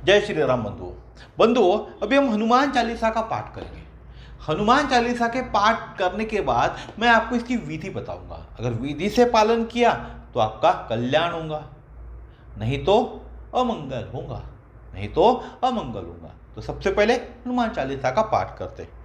जय श्री राम बंधुओं। बंधुओं, अभी हम हनुमान चालीसा का पाठ करेंगे। हनुमान चालीसा के पाठ करने के बाद मैं आपको इसकी विधि बताऊंगा। अगर विधि से पालन किया तो आपका कल्याण होगा, नहीं तो अमंगल होगा, नहीं तो अमंगल होगा। तो सबसे पहले हनुमान चालीसा का पाठ करते हैं।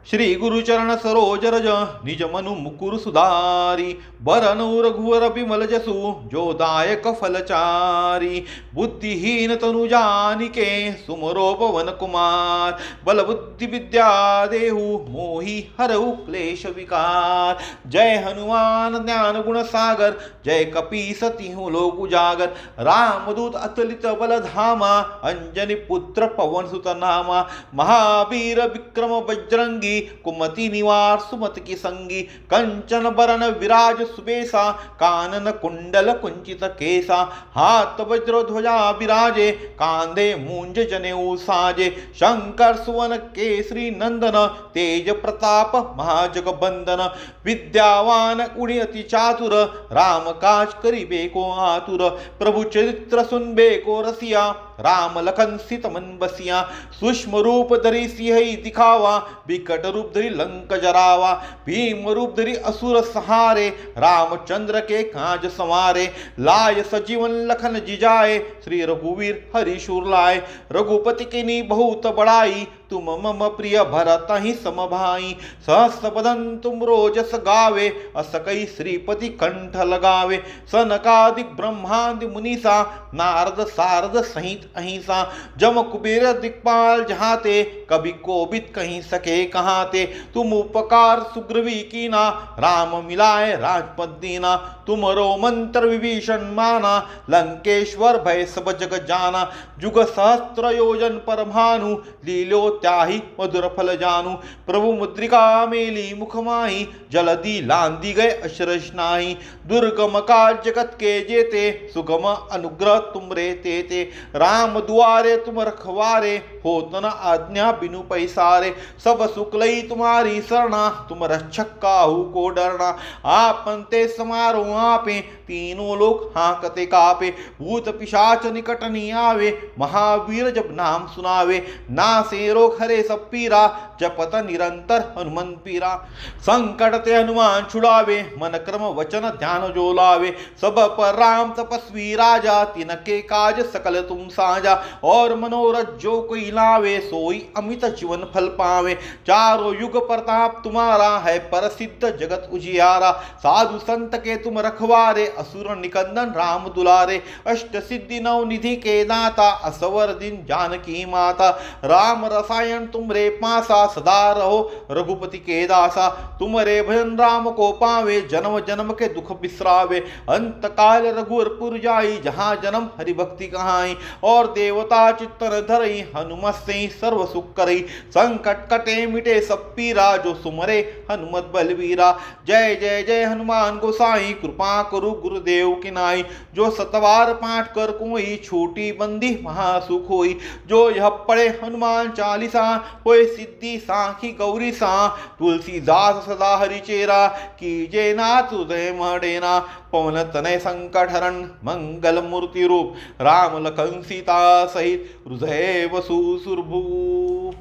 श्री गुरु चरण सरोज रज निज मनु मुकुर सुधारी, बरनु रघुवर बिमल जसु जो दायक फलचारी। बुद्धिहीन तनु जानिके सुमरो पवन कुमार, बल बुद्धि विद्या देहु मोहि हरहु क्लेश विकार। जय हनुमान ज्ञान गुण सागर, जय कपीस तिहु लोक उजागर। रामदूत अतुलित बल धामा, अंजनी पुत्र पवन सुत नामा। महावीर विक्रम बजरंगी, कुमति निवार सुमति की संगी। कंचन बरन विराज सुबेसा, कानन कुंडल कुंचित केसा। हाथ वज्र ध्वजा विराजे, कांधे मूंज जनेऊ साजे। शंकर सुवन केसरी नंदन, तेज प्रताप महाजगबंदन। विद्यावान गुणी अति चातुर, राम काज करिबे को आतुर। प्रभु चरित्र सुनबे को रसिया, राम लखन सीत मन बसिया। सूक्ष्म रूप धरि सिंह दिखावा, विकट रूप धरि लंक जरावा। भीम रूप धरि असुर सहारे, रामचंद्र के काज संवारे। लाय सजीवन लखन जिजाए, श्री रघुवीर हरि शूर लाए। रघुपति की बहुत बड़ाई, तुम मम प्रिय भरत ही समभाई। सहस्र बदन तुम रोजस गावे, अस कई श्रीपति कंठ लगावे। सनकादिक ब्रह्मादि मुनीसा, नारद सारद सहित अहिंसा। जम कुबेर दिक्पाल जहाते, कभी कोबित कहीं सके कहाते। तुम उपकार सुग्रीवी कीना, राम मिलाए राजपद दीना। तुमरो मंत्र विभीषण माना, लंकेश्वर भय सब जग जाना। जुग सहस्त्र योजन पर भानु, लीलो त्याहि मधुर फल जानू। प्रभु मुद्रिका मेली मुख माही, जलधि लांदी गए अशरश नाही। दुर्गम काज जगत के जेते, सुगम अनुग्रह तुम रे तेते। राम दुआरे तुम रखवारे, होत न आज्ञा बिनु पैसारे। सब सुख लई तुम्हारी शरणा, तुम रक्षक काहू को डरना। आपन ते समारो आपे, तीनों लोग हांकते कापे। भूत पिशाच निकट नहीं आवे, महावीर जब नाम सुनावे। नासे रोग हरे सब पीरा, जपत निरंतर हनुमंत पीरा। संकट ते हनुमान छुड़ावे, मन क्रम वचन ध्यान जो लावे। सब पर राम तपस्वी राजा, तिनके काज सकल तुम साजा। और मनोरथ जो कोई लावे, सोई अमित जीवन फल पावे। चारों युग प्रताप तुम्हारा है, प्रसिद्ध जगत उजियारा। साधु संत के तुम रखवारे, असुर निकंदन राम दुलारे। अष्ट सिद्धि नव निधि के दाता, असवर दिन जानकी माता। राम रसायन तुम रे पासा, सदा रहो रघुपति के दासा। तुम रे भजन राम को पावे, जन्म जन्म के दुख बिसरावे। अंत काल रघुरपुर जाई, जहाँ जन्म हरि भक्ति कहाई। और देवता चित्तन धरई, हनुमत से सर्व सुख करई। संकट कटे मिटे सब पीरा, जो सुमरे हनुमत बलवीरा। जय जय जय हनुमान गोसाई, कृपा करो गुरुदेव की नाई। जो सतवार पाठ कर कोई, छोटी बंदी महासुख होई। जो यह पढ़े हनुमान चालीसा, होए सिद्धि साखी गौरी सा। तुलसीदास सदा हरि चेरा, कीजे नाथ हृदय मडेना। पवन तनय संकट हरण, मंगल मूर्ति रूप। राम लखन सीता सहित, हृदय वसु सुरभू।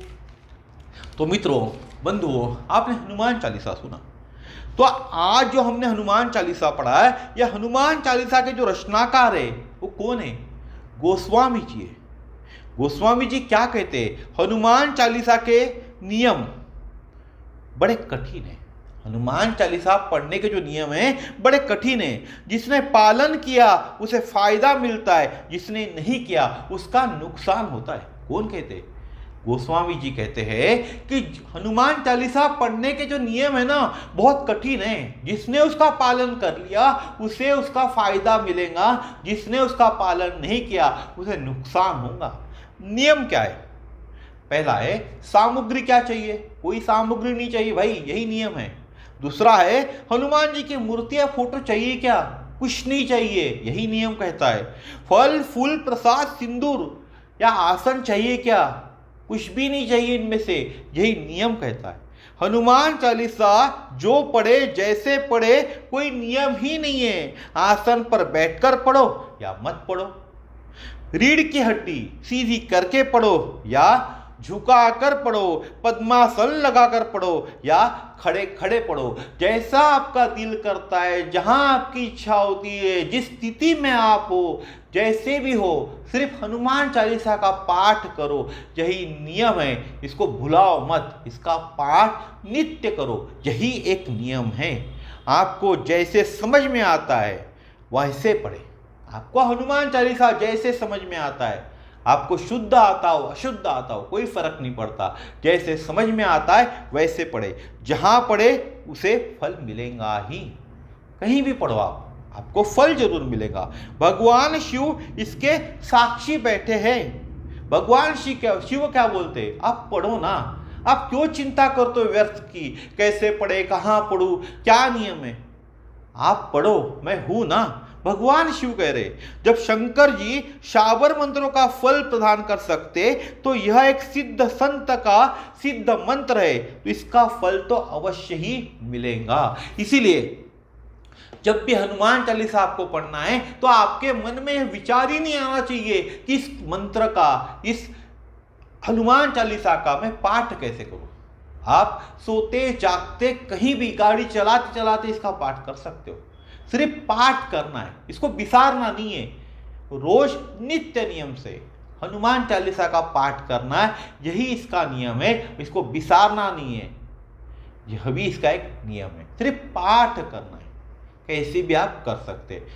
तो मित्रों, बंधुओं, आपने हनुमान चालीसा सुना। तो आज जो हमने हनुमान चालीसा पढ़ा है, यह हनुमान चालीसा के जो रचनाकार है वो कौन है? गोस्वामी जी है। गोस्वामी जी क्या कहते हैं? हनुमान चालीसा के नियम बड़े कठिन है। हनुमान चालीसा पढ़ने के जो नियम हैं बड़े कठिन हैं। जिसने पालन किया उसे फायदा मिलता है, जिसने नहीं किया उसका नुकसान होता है। कौन कहते हैं? गोस्वामी जी कहते हैं कि हनुमान चालीसा पढ़ने के जो नियम है ना, बहुत कठिन है। जिसने उसका पालन कर लिया उसे उसका फायदा मिलेगा, जिसने उसका पालन नहीं किया उसे नुकसान होगा। नियम क्या है? पहला है सामग्री क्या चाहिए? कोई सामग्री नहीं चाहिए भाई, यही नियम है। दूसरा है हनुमान जी की मूर्ति या फोटो चाहिए क्या? कुछ नहीं चाहिए, यही नियम कहता है। फल फूल प्रसाद सिंदूर या आसन चाहिए क्या? कुछ भी नहीं चाहिए इनमें से, यही नियम कहता है। हनुमान चालीसा जो पढ़े जैसे पढ़े, कोई नियम ही नहीं है। आसन पर बैठकर पढ़ो या मत पढ़ो, रीढ़ की हड्डी सीधी करके पढ़ो या झुका कर पढ़ो, पद्मासन लगाकर पढ़ो या खड़े खड़े पढ़ो, जैसा आपका दिल करता है, जहां आपकी इच्छा होती है, जिस स्थिति में आप हो, जैसे भी हो, सिर्फ हनुमान चालीसा का पाठ करो। यही नियम है, इसको भुलाओ मत, इसका पाठ नित्य करो, यही एक नियम है। आपको जैसे समझ में आता है वैसे पढ़े। आपको हनुमान चालीसा जैसे समझ में आता है, आपको शुद्ध आता हो अशुद्ध आता हो कोई फर्क नहीं पड़ता, जैसे समझ में आता है वैसे पढ़े। जहां पढ़े उसे फल मिलेगा ही, कहीं भी पढ़ो आपको फल जरूर मिलेगा। भगवान शिव इसके साक्षी बैठे हैं। भगवान शिव क्या बोलते हैं, आप पढ़ो ना, आप क्यों चिंता करते हो व्यर्थ की, कैसे पढ़े, कहां पढ़ूं, क्या नियम है, आप पढ़ो, मैं हूं ना। भगवान शिव कह रहे, जब शंकर जी शाबर मंत्रों का फल प्रदान कर सकते तो यह एक सिद्ध संत का सिद्ध मंत्र है, तो इसका फल तो अवश्य ही मिलेगा। इसीलिए जब भी हनुमान चालीसा आपको पढ़ना है तो आपके मन में विचार ही नहीं आना चाहिए कि इस मंत्र का, इस हनुमान चालीसा का मैं पाठ कैसे करूं। आप सोते जागते कहीं भी गाड़ी चलाते चलाते इसका पाठ कर सकते हो। सिर्फ पाठ करना है, इसको बिसारना नहीं है। रोज नित्य नियम से हनुमान चालीसा का पाठ करना है, यही इसका नियम है, इसको बिसारना नहीं है। यह भी इसका एक नियम है, सिर्फ पाठ करना है, कैसे भी आप कर सकते हैं।